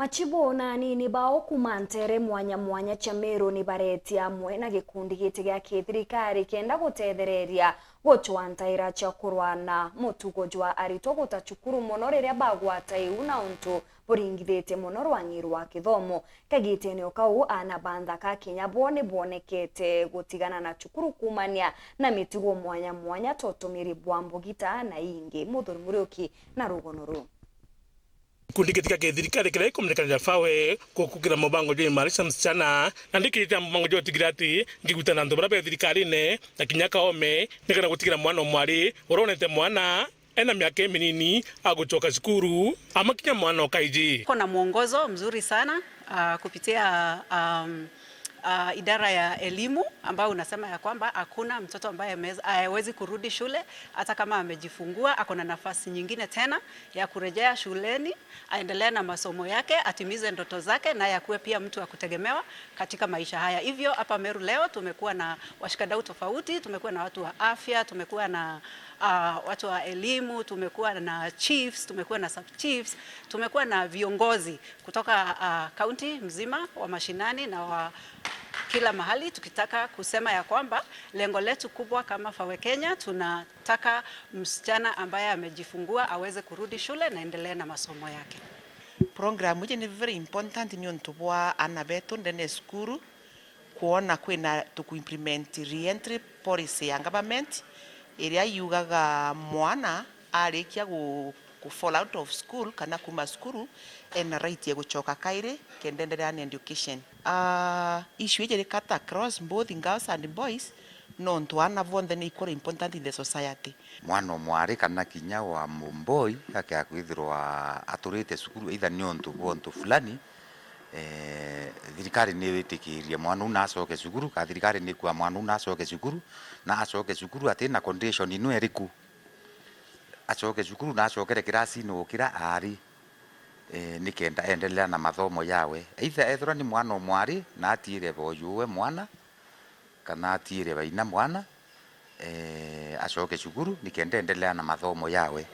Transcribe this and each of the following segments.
Machibo na nini bao kumantere mwanya mwanya cha Meru ni bareti amwe na gikundi giti gya thirikari kenda gutethereria guchwantaira cha kurwana mutugo jwa arito gutachukuru muno riria bagwata iuna untu buringithite muno rwangi rwa kithomo kagitenio kau ana bandha ka Kenya bone bonekete gutigana na chukuru kumania na mitigo mwanya mwanya totumiri bwambugita na ingi muthuri murioki na rugonoru. Kundi katika thirikari kile kumnekanira fawe kukugira mubango jwe marisha msichana na ndikirita mubango jwe tigirati ngigutana ndo barabe thirikari ne na kinyaka ome nikana gutigira mwana mwari uronete mwana ena miaka minini aguchoka shukuru amakinya mwana okaiji. Kuna mwongozo mzuri sana kupitia idara ya elimu ambao unasema ya kwamba hakuna mtoto ambaye hawezi kurudi shule hata kama amejifungua. Akona nafasi nyingine tena ya kurejea shuleni, aendelee na masomo yake, atimize ndoto zake na yakuwe pia mtu wa kutegemewa katika maisha haya. Hivyo hapa Meru leo tumekuwa na washikadau tofauti, tumekuwa na watu wa afya, tumekuwa na watu wa elimu, tumekuwa na chiefs, tumekuwa na sub chiefs, tumekuwa na viongozi kutoka kaunti mzima wa mashinani na wa kila mahali, tukitaka kusema ya kwamba lengo letu kubwa kama Fawe Kenya, tunataka msichana ambaye amejifungua aweze kurudi shule na endelee na masomo yake. Program ni very important ni ontubwa anabeto ndene skuru kuona kwina tukuimplement re-entry policy ya government iria yugaga mwana arikia ku fall out of school kana kuma skuru ena right ya guchoka kaire kendendelea na education. Issue ije cut across both girls and boys no ntwana vonde ni ikore important in the society. Mwana mwari kana kinya wa mumboi yake akwithirwa aturite sukuru either ni ontu fulani thirikari ni witikirie mwana una acoke cukuru ka thirikari ni kwa mwana una acoke cukuru na acoke cukuru atina condition inu eriku acoke cukuru na acokere kirasi no kira ari nikenda endelea na mathomo yawe either ethora ni mwana mwari na atire boyuwe mwana kana atire baina mwana acoke cukuru nikenda endelea na mathomo yawe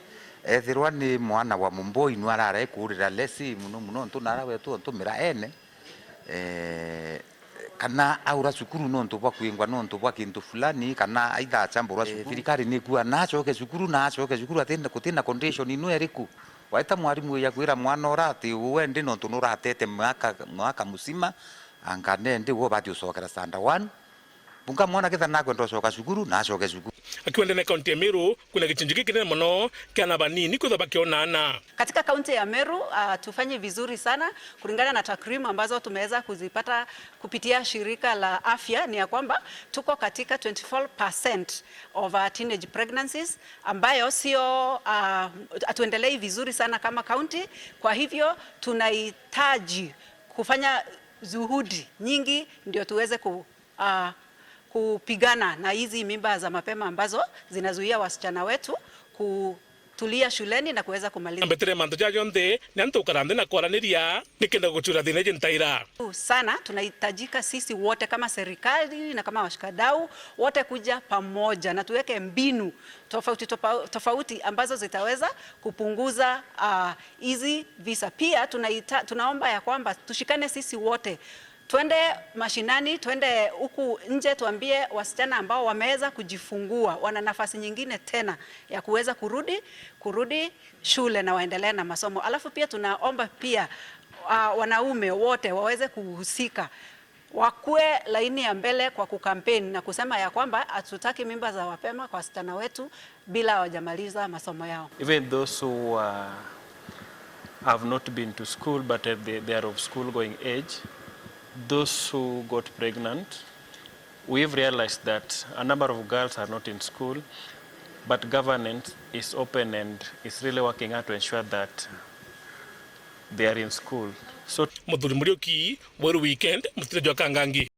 ethirwa ni mwana wa mumboi nu arara ekurira lesi muno ntunarawe ntumira ene kana aura cukuru no ntubwa kwingwa no ntubwa kintu fulani kana aitha chamburwa cukuru thirikari ni kuwa na acoke cukuru atinda kutina condition inu eriku waita mwarimu ya kwira mwana orati uende no tunuratete mwaka musima angane ndi wo bati usokera sanda 1 bunga mwana kitha nako ndo soka cukuru na acoke cukuru. Akiwende na kaunti ya Meru kuna kichinjiki kinene muno kana banini kutha bakionana. Katika kaunti ya Meru tufanye vizuri sana kulingana na takrimu ambazo tumeweza kuzipata kupitia shirika la afya ni ya kwamba tuko katika 24% of teenage pregnancies ambayo sio atuendelei vizuri sana kama kaunti. Kwa hivyo tunahitaji kufanya juhudi nyingi ndio tuweze kupigana na hizi mimba za mapema ambazo zinazuia wasichana wetu kutulia shuleni na kuweza kumaliza. Ambetere manto jajonde nanto karande na koraniria nikenda kuchura dhineje ntaira. Sana tunahitajika sisi wote kama serikali na kama washikadau wote kuja pamoja na tuweke mbinu tofauti ambazo zitaweza kupunguza hizi visa. Pia tunaomba ya kwamba tushikane sisi wote. Twende mashinani, twende huku nje tuambie wasichana ambao wameweza kujifungua wana nafasi nyingine tena ya kuweza kurudi shule na waendelee na masomo. Alafu pia tunaomba pia wanaume wote waweze kuhusika, wakue laini ya mbele kwa kukampeni na kusema ya kwamba hatutaki mimba za mapema kwa wasichana wetu bila hawajamaliza masomo yao. Even those who have not been to school but they are of school going age, those who got pregnant, we've realized that a number of girls are not in school, but government is open and is really working hard to ensure that they are in school. So, Muthuri Murioki, Weru Weekend, Mutire Jwa Kangangi.